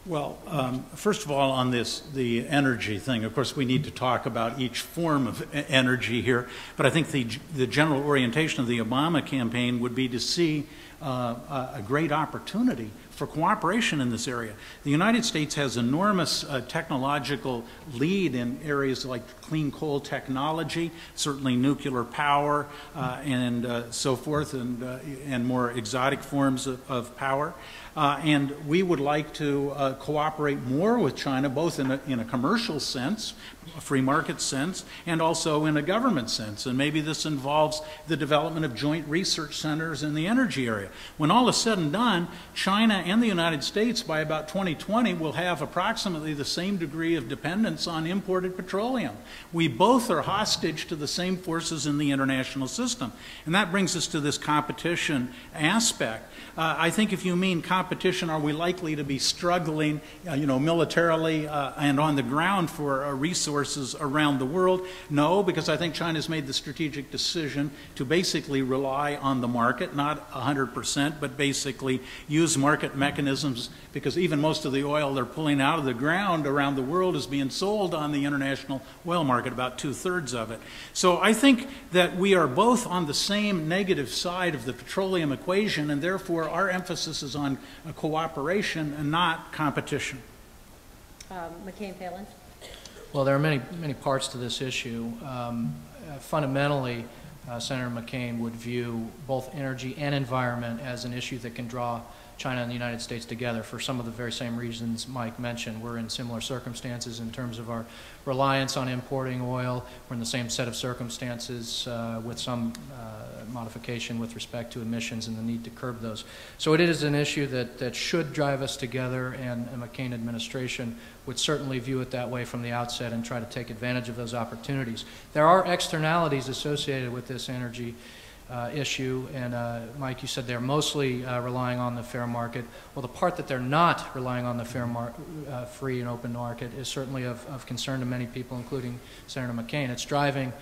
Well, first of all, on the energy thing, of course, we need to talk about each form of energy here, but I think the general orientation of the Obama campaign would be to see a great opportunity for cooperation in this area. The United States has enormous technological lead in areas like clean coal technology, certainly nuclear power, and so forth, and more exotic forms of power. And we would like to cooperate more with China, both in a commercial sense, a free market sense, and also in a government sense. And maybe this involves the development of joint research centers in the energy area. When all is said and done, China and the United States, by about 2020, will have approximately the same degree of dependence on imported petroleum. We both are hostage to the same forces in the international system. And that brings us to this competition aspect. I think if you mean competition, are we likely to be struggling, militarily and on the ground for resources around the world? No, because I think China's made the strategic decision to basically rely on the market, not 100%, but basically use market mechanisms, because even most of the oil they're pulling out of the ground around the world is being sold on the international oil market, about 2/3 of it. So I think that we are both on the same negative side of the petroleum equation, and therefore our emphasis is on cooperation and not competition. McCain-Palin? Well, there are many parts to this issue. Fundamentally, Senator McCain would view both energy and environment as an issue that can draw China and the United States together for some of the very same reasons Mike mentioned. We're in similar circumstances in terms of our reliance on importing oil. We're in the same set of circumstances with some modification with respect to emissions and the need to curb those. So it is an issue that should drive us together, and the McCain administration would certainly view it that way from the outset and try to take advantage of those opportunities. There are externalities associated with this energy issue, and Mike, you said they're mostly relying on the fair market. Well, the part that they're not relying on the free and open market is certainly of concern to many people, including Senator McCain. It's driving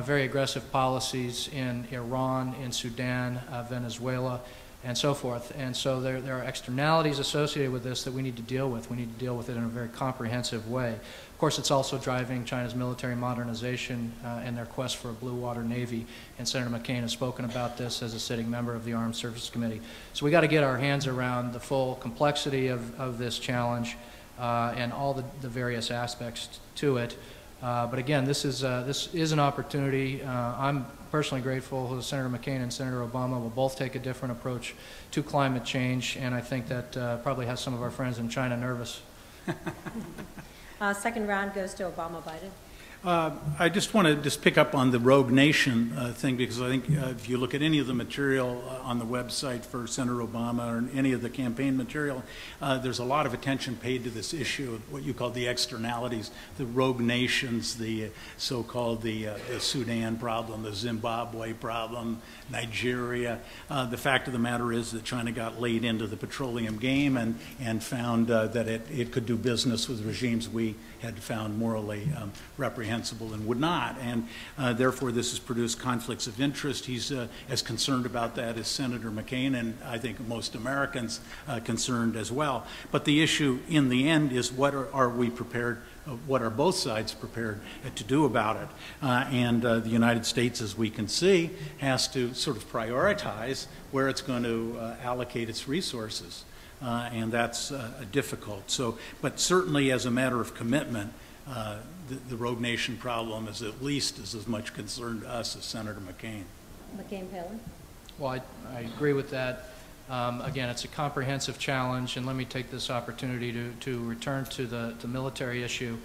very aggressive policies in Iran, in Sudan, Venezuela, and so forth. And so there are externalities associated with this that we need to deal with. We need to deal with it in a very comprehensive way. Of course, it's also driving China's military modernization and their quest for a blue water navy. And Senator McCain has spoken about this as a sitting member of the Armed Services Committee. So we got to get our hands around the full complexity of this challenge and all the various aspects to it. But again, this is an opportunity. I'm personally grateful that Senator McCain and Senator Obama will both take a different approach to climate change, and I think that probably has some of our friends in China nervous. Second round goes to Obama-Biden. I just want to pick up on the rogue nation thing, because I think if you look at any of the material on the website for Senator Obama or any of the campaign material, there's a lot of attention paid to this issue of what you call the externalities, the rogue nations, the so-called the Sudan problem, the Zimbabwe problem, Nigeria. The fact of the matter is that China got laid into the petroleum game and found that it could do business with regimes we had found morally reprehensible and would not, and therefore this has produced conflicts of interest. He's as concerned about that as Senator McCain, and I think most Americans concerned as well. But the issue in the end is what are we prepared, what are both sides prepared to do about it? And the United States, as we can see, has to sort of prioritize where it's going to allocate its resources. And that's difficult. So, but certainly as a matter of commitment, the rogue nation problem is at least as much concern to us as Senator McCain. McCain-Palin? Well, I agree with that. Again, it's a comprehensive challenge, and let me take this opportunity to return to the military issue.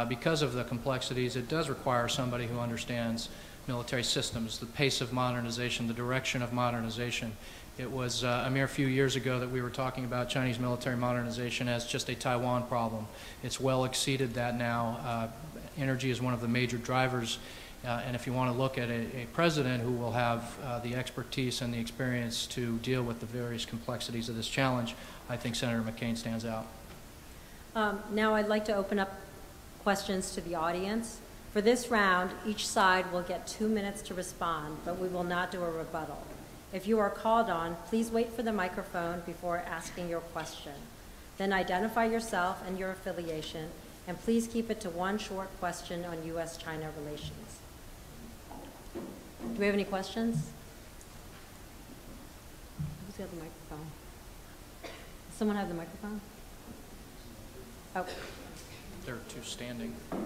Because of the complexities, it does require somebody who understands military systems, the pace of modernization, the direction of modernization. It was a mere few years ago that we were talking about Chinese military modernization as just a Taiwan problem. It's well exceeded that now. Energy is one of the major drivers, and if you want to look at a president who will have the expertise and the experience to deal with the various complexities of this challenge, I think Senator McCain stands out. Now I'd like to open up questions to the audience. For this round, each side will get 2 minutes to respond, but we will not do a rebuttal. If you are called on, please wait for the microphone before asking your question. Then identify yourself and your affiliation, and please keep it to one short question on U.S.-China relations. Do we have any questions? Who's got the microphone? Does someone have the microphone? Oh. There are two standing. Do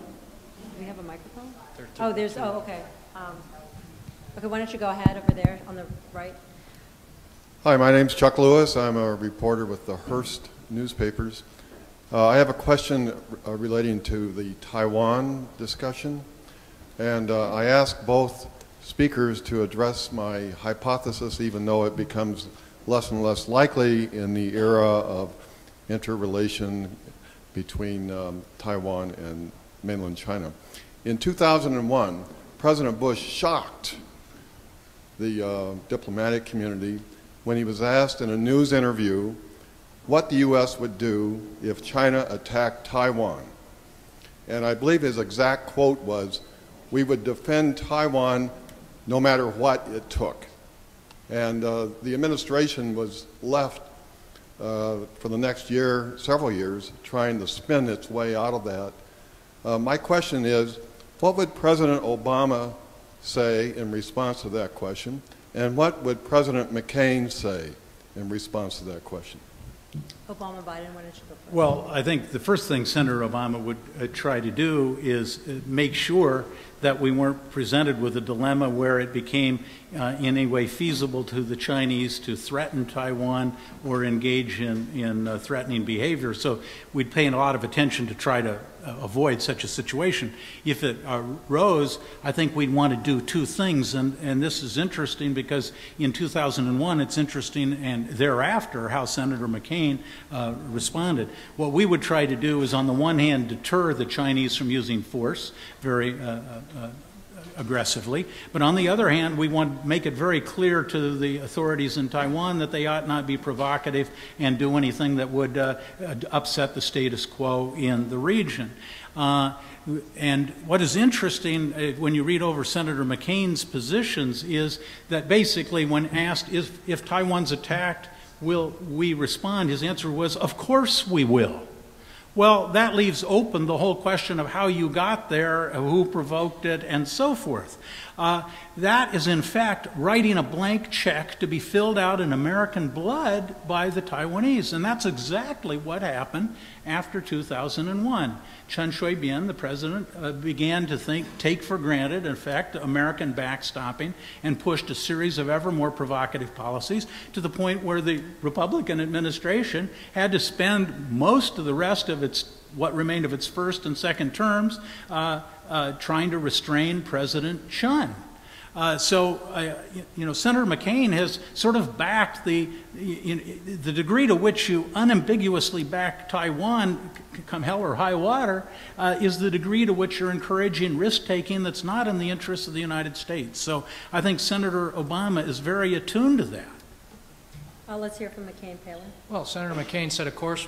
we have a microphone? There are two, Oh, there's, oh, okay. Okay, why don't you go ahead over there on the right? Hi, my name's Chuck Lewis. I'm a reporter with the Hearst newspapers. I have a question relating to the Taiwan discussion, and I ask both speakers to address my hypothesis, even though it becomes less and less likely in the era of interrelation between Taiwan and mainland China. In 2001, President Bush shocked the diplomatic community when he was asked in a news interview what the U.S. would do if China attacked Taiwan. And I believe his exact quote was, "We would defend Taiwan no matter what it took." And the administration was left for the next year, several years, trying to spin its way out of that. My question is, what would President Obama say in response to that question? And what would President McCain say in response to that question? Obama, Biden, why don't you go first? Well, I think the first thing Senator Obama would try to do is make sure that we weren't presented with a dilemma where it became in any way feasible to the Chinese to threaten Taiwan or engage in threatening behavior. So we'd pay a lot of attention to try to avoid such a situation. If it arose, I think we'd want to do two things, and this is interesting because in 2001 it's interesting, and thereafter how Senator McCain responded. What we would try to do is on the one hand deter the Chinese from using force very aggressively, but on the other hand we want to make it very clear to the authorities in Taiwan that they ought not be provocative and do anything that would upset the status quo in the region. And what is interesting when you read over Senator McCain's positions is that basically when asked if Taiwan's attacked, will we respond, his answer was, of course we will. Well, that leaves open the whole question of how you got there, who provoked it, and so forth. That is, in fact, writing a blank check to be filled out in American blood by the Taiwanese. And that's exactly what happened after 2001. Chen Shui-bian, the president, began to take for granted, in fact, American backstopping and pushed a series of ever more provocative policies to the point where the Republican administration had to spend most of the rest of what remained of its first and second terms trying to restrain President Chen. You know, Senator McCain has sort of backed the degree to which you unambiguously back Taiwan, come hell or high water, is the degree to which you're encouraging risk-taking that's not in the interests of the United States. So I think Senator Obama is very attuned to that. Let's hear from McCain, Palin. Well, Senator McCain said, of course,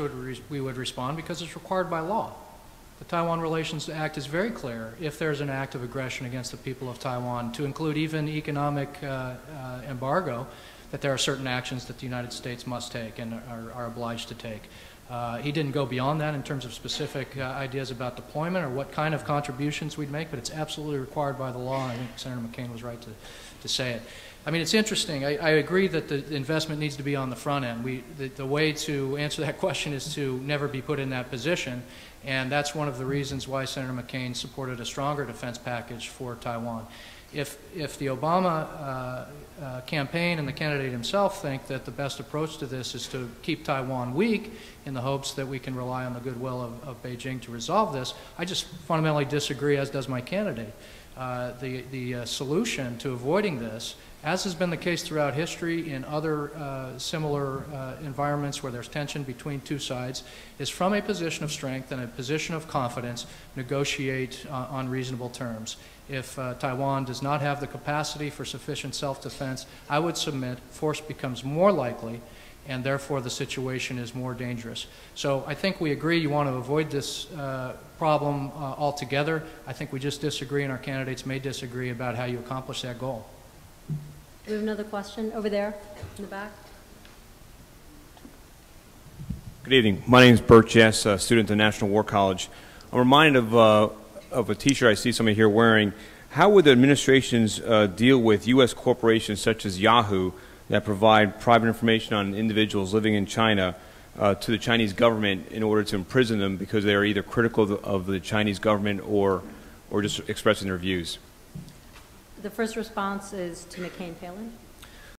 we would respond because it's required by law. The Taiwan Relations Act is very clear if there's an act of aggression against the people of Taiwan, to include even economic embargo, that there are certain actions that the United States must take and are obliged to take. He didn't go beyond that in terms of specific ideas about deployment or what kind of contributions we'd make, but it's absolutely required by the law, and I think Senator McCain was right to say it. I mean, it's interesting. I agree that the investment needs to be on the front end. The way to answer that question is to never be put in that position, and that's one of the reasons why Senator McCain supported a stronger defense package for Taiwan. If the Obama campaign and the candidate himself think that the best approach to this is to keep Taiwan weak in the hopes that we can rely on the goodwill of Beijing to resolve this, I just fundamentally disagree, as does my candidate. The solution to avoiding this, as has been the case throughout history in other similar environments where there's tension between two sides, is from a position of strength and a position of confidence, negotiate on reasonable terms. If Taiwan does not have the capacity for sufficient self-defense, I would submit force becomes more likely, and therefore the situation is more dangerous. So I think we agree you want to avoid this problem altogether. I think we just disagree, and our candidates may disagree about how you accomplish that goal. We have another question over there in the back. Good evening. My name is Bert Jess, a student at National War College. I'm reminded of a T-shirt I see somebody here wearing. How would the administrations deal with U.S. corporations such as Yahoo that provide private information on individuals living in China to the Chinese government in order to imprison them because they are either critical of the Chinese government or just expressing their views? The first response is to McCain-Palin.